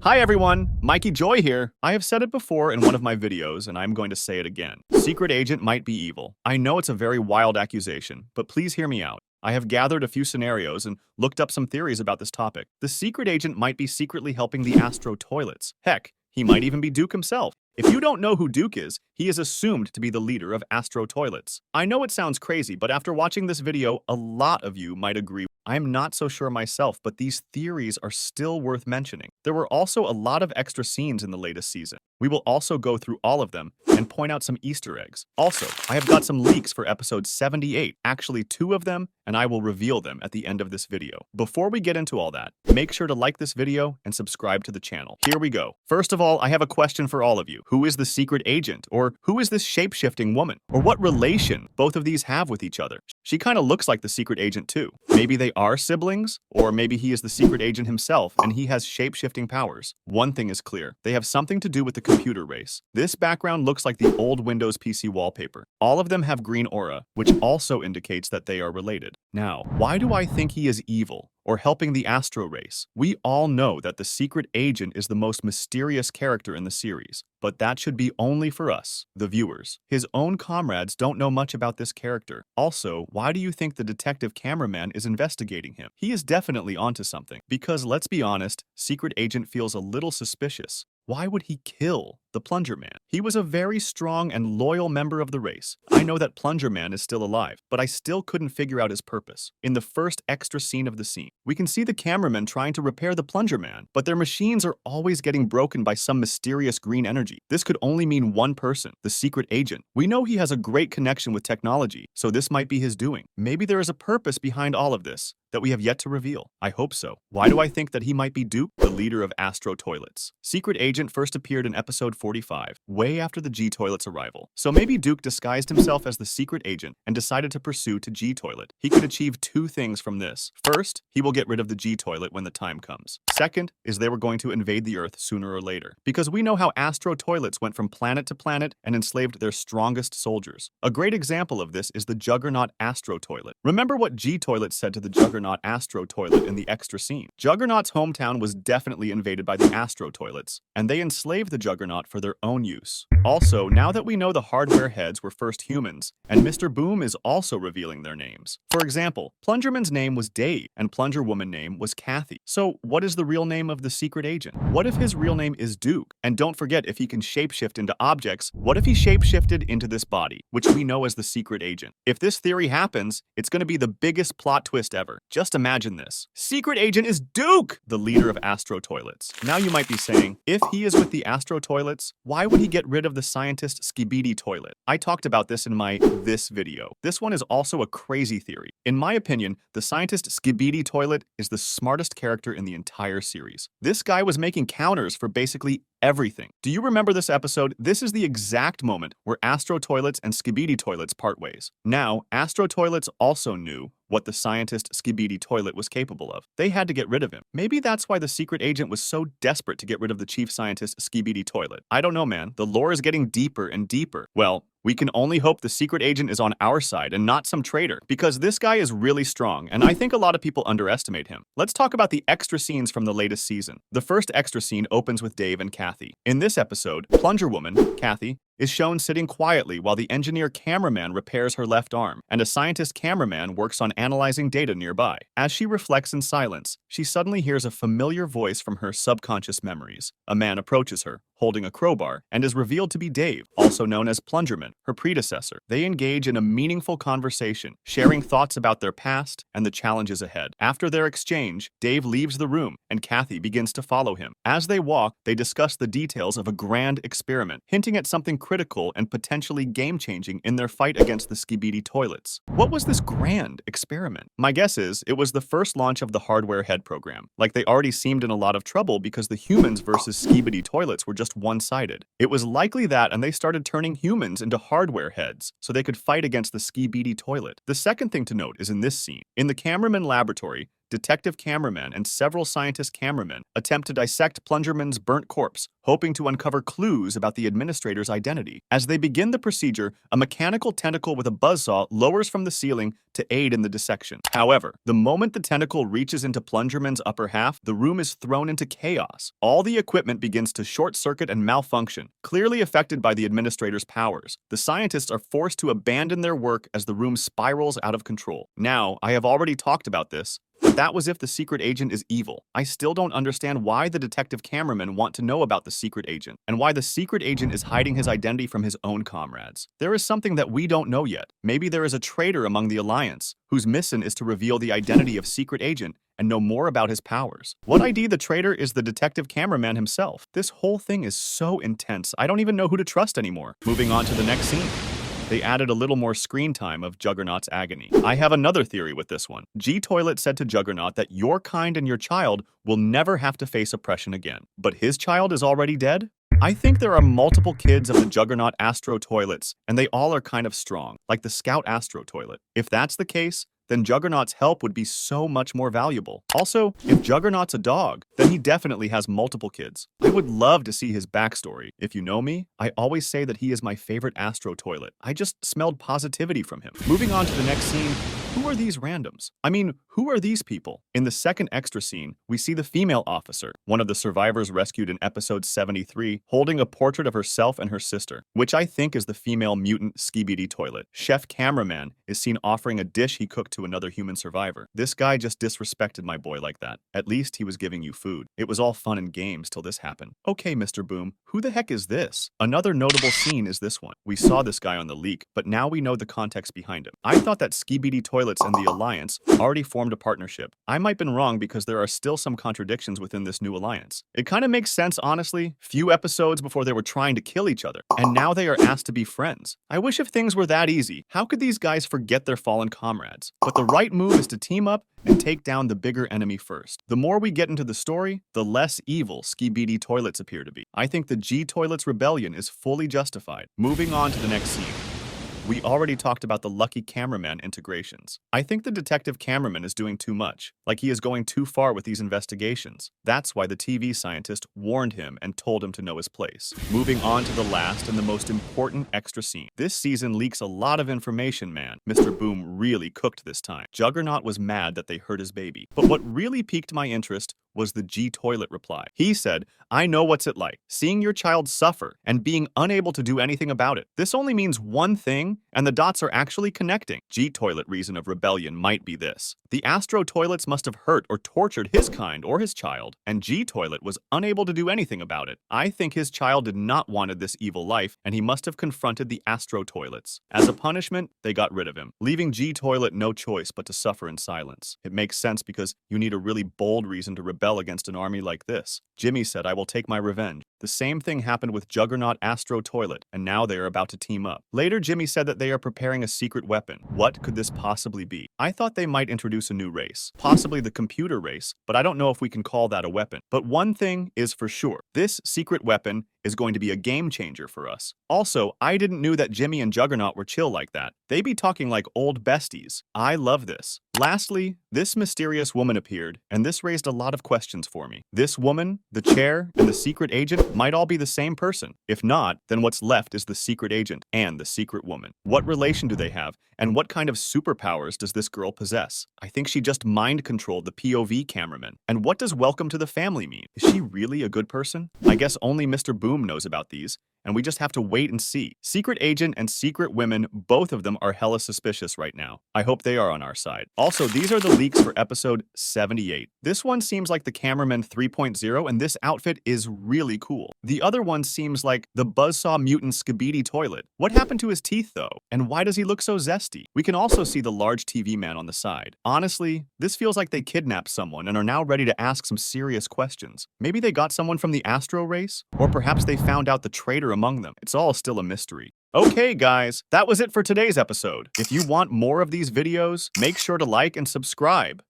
Hi everyone, Mikey Joy here. I have said it before in one of my videos, and I'm going to say it again. Secret agent might be evil. I know it's a very wild accusation, but please hear me out. I have gathered a few scenarios and looked up some theories about this topic. The secret agent might be secretly helping the Astro Toilets. Heck, he might even be Duke himself. If you don't know who Duke is, he is assumed to be the leader of Astro Toilets. I know it sounds crazy, but after watching this video, a lot of you might agree. I'm not so sure myself, but these theories are still worth mentioning. There were also a lot of extra scenes in the latest season. We will also go through all of them and point out some Easter eggs. Also, I have got some leaks for episode 78, actually 2 of them, and I will reveal them at the end of this video. Before we get into all that, make sure to like this video and subscribe to the channel. Here we go. First of all, I have a question for all of you. Who is the secret agent? Or who is this shape-shifting woman? Or what relation both of these have with each other? She kind of looks like the secret agent too. Maybe they are siblings, or maybe he is the secret agent himself and he has shape-shifting powers. One thing is clear, they have something to do with the computer race. This background looks like the old Windows PC wallpaper. All of them have green aura, which also indicates that they are related. Now, why do I think he is evil or helping the Astro race? We all know that the secret agent is the most mysterious character in the series, but that should be only for us, the viewers. His own comrades don't know much about this character. Also, why do you think the detective cameraman is investigating him? He is definitely onto something, because let's be honest, secret agent feels a little suspicious. Why would he kill the Plunger Man? He was a very strong and loyal member of the race. I know that Plunger Man is still alive, but I still couldn't figure out his purpose. In the first extra scene of the scene, we can see the cameraman trying to repair the Plunger Man, but their machines are always getting broken by some mysterious green energy. This could only mean one person, the secret agent. We know he has a great connection with technology, so this might be his doing. Maybe there is a purpose behind all of this that we have yet to reveal. I hope so. Why do I think that he might be Duke, the leader of Astro Toilets? Secret agent first appeared in episode 45, way after the G Toilet's arrival. So maybe Duke disguised himself as the secret agent and decided to pursue to G Toilet. He could achieve 2 things from this. First, he will get rid of the G Toilet when the time comes. Second is they were going to invade the Earth sooner or later, because we know how Astro Toilets went from planet to planet and enslaved their strongest soldiers. A great example of this is the Juggernaut Astro Toilet. Remember what G Toilet said to the Juggernaut Astro Toilet in the extra scene? Juggernaut's hometown was definitely invaded by the Astro Toilets, and they enslaved the Juggernaut for their own use. Also, now that we know the hardware heads were first humans, and Mr. Boom is also revealing their names. For example, Plungerman's name was Dave, and Plunger Woman name was Kathy. So what is the real name of the secret agent? What if his real name is Duke? And don't forget, if he can shapeshift into objects, what if he shapeshifted into this body, which we know as the secret agent? If this theory happens, it's going to be the biggest plot twist ever. Just imagine this. Secret agent is Duke, the leader of Astro Toilets. Now you might be saying, if he is with the Astro Toilets, why would he get rid of the scientist Skibidi Toilet? I talked about this in my this video. This one is also a crazy theory. In my opinion, the scientist Skibidi Toilet is the smartest character in the entire series. This guy was making counters for basically everything. Do you remember this episode? This is the exact moment where Astro Toilets and Skibidi Toilets part ways. Now, Astro Toilets also knew what the scientist Skibidi Toilet was capable of. They had to get rid of him. Maybe that's why the secret agent was so desperate to get rid of the chief scientist Skibidi Toilet. I don't know, man. The lore is getting deeper and deeper. Well, we can only hope the secret agent is on our side and not some traitor, because this guy is really strong, and I think a lot of people underestimate him. Let's talk about the extra scenes from the latest season. The first extra scene opens with Dave and Kathy. In this episode, Plunger Woman, Kathy, is shown sitting quietly while the engineer cameraman repairs her left arm, and a scientist cameraman works on analyzing data nearby. As she reflects in silence, she suddenly hears a familiar voice from her subconscious memories. A man approaches her, holding a crowbar, and is revealed to be Dave, also known as Plungerman, her predecessor. They engage in a meaningful conversation, sharing thoughts about their past and the challenges ahead. After their exchange, Dave leaves the room, and Kathy begins to follow him. As they walk, they discuss the details of a grand experiment, hinting at something critical and potentially game-changing in their fight against the Skibidi Toilets. What was this grand experiment? My guess is it was the first launch of the hardware head program. Like, they already seemed in a lot of trouble because the humans versus Skibidi Toilets were just one-sided. It was likely that, and they started turning humans into hardware heads so they could fight against the Skibidi Toilet. The second thing to note is in this scene. In the cameraman laboratory, detective cameraman and several scientist cameramen attempt to dissect Plungerman's burnt corpse hoping to uncover clues about the administrator's identity. As they begin the procedure, a mechanical tentacle with a buzzsaw lowers from the ceiling to aid in the dissection. However, the moment the tentacle reaches into Plungerman's upper half, the room is thrown into chaos. All the equipment begins to short-circuit and malfunction, clearly affected by the administrator's powers. The scientists are forced to abandon their work as the room spirals out of control. Now, I have already talked about this, but that was if the secret agent is evil. I still don't understand why the detective cameramen want to know about the secret agent, and why the secret agent is hiding his identity from his own comrades. There is something that we don't know yet. Maybe there is a traitor among the Alliance, whose mission is to reveal the identity of secret agent and know more about his powers. What ID the traitor is the detective cameraman himself. This whole thing is so intense, I don't even know who to trust anymore. Moving on to the next scene. They added a little more screen time of Juggernaut's agony. I have another theory with this one. G-Toilet said to Juggernaut that your kind and your child will never have to face oppression again. But his child is already dead? I think there are multiple kids of the Juggernaut Astro Toilets, and they all are kind of strong, like the Scout Astro Toilet. If that's the case, then Juggernaut's help would be so much more valuable. Also, if Juggernaut's a dog, then he definitely has multiple kids. I would love to see his backstory. If you know me, I always say that he is my favorite Astro Toilet. I just smelled positivity from him. Moving on to the next scene. Who are these randoms? I mean, who are these people? In the second extra scene, we see the female officer, one of the survivors rescued in episode 73, holding a portrait of herself and her sister, which I think is the female mutant Skibidi Toilet. Chef Cameraman is seen offering a dish he cooked to another human survivor. This guy just disrespected my boy like that. At least he was giving you food. It was all fun and games till this happened. Okay, Mr. Boom, who the heck is this? Another notable scene is this one. We saw this guy on the leak, but now we know the context behind him. I thought that Skibidi Toilets and the Alliance already formed a partnership. I might have been wrong because there are still some contradictions within this new alliance. It kind of makes sense, honestly. Few episodes before they were trying to kill each other, and now they are asked to be friends. I wish if things were that easy. How could these guys forget their fallen comrades? But the right move is to team up and take down the bigger enemy first. The more we get into the story, the less evil Skibidi Toilets appear to be. I think the G-Toilets rebellion is fully justified. Moving on to the next scene. We already talked about the lucky cameraman integrations. I think the detective cameraman is doing too much, like he is going too far with these investigations. That's why the TV scientist warned him and told him to know his place. Moving on to the last and the most important extra scene. This season leaks a lot of information, man. Mr. Boom really cooked this time. Juggernaut was mad that they hurt his baby. But what really piqued my interest was the G-Toilet reply. He said, "I know what's it like, seeing your child suffer and being unable to do anything about it. This only means one thing, and the dots are actually connecting." G-Toilet reason of rebellion might be this. The Astro Toilets must have hurt or tortured his kind or his child, and G-Toilet was unable to do anything about it. I think his child did not wanted this evil life, and he must have confronted the Astro Toilets. As a punishment, they got rid of him, leaving G-Toilet no choice but to suffer in silence. It makes sense because you need a really bold reason to rebel against an army like this. Jimmy said, "I will take my revenge." The same thing happened with Juggernaut Astro Toilet, and now they are about to team up. Later, Jimmy said that they are preparing a secret weapon. What could this possibly be? I thought they might introduce a new race, possibly the computer race, but I don't know if we can call that a weapon. But one thing is for sure, this secret weapon is going to be a game changer for us. Also, I didn't know that Jimmy and Juggernaut were chill like that. They be talking like old besties. I love this. Lastly, this mysterious woman appeared, and this raised a lot of questions for me. This woman, the chair, and the secret agent might all be the same person. If not, then what's left is the secret agent and the secret woman. What relation do they have, and what kind of superpowers does this girl possess? I think she just mind-controlled the POV cameraman. And what does welcome to the family mean? Is she really a good person? I guess only Mr. Boom knows about these, and we just have to wait and see. Secret agent and secret women, both of them are hella suspicious right now. I hope they are on our side. Also, these are the leaks for episode 78. This one seems like the cameraman 3.0, and this outfit is really cool. The other one seems like the buzzsaw mutant Skibidi Toilet. What happened to his teeth though? And why does he look so zesty? We can also see the large TV man on the side. Honestly, this feels like they kidnapped someone and are now ready to ask some serious questions. Maybe they got someone from the Astro race? Or perhaps they found out the traitor among them. It's all still a mystery. Okay guys, that was it for today's episode. If you want more of these videos, make sure to like and subscribe.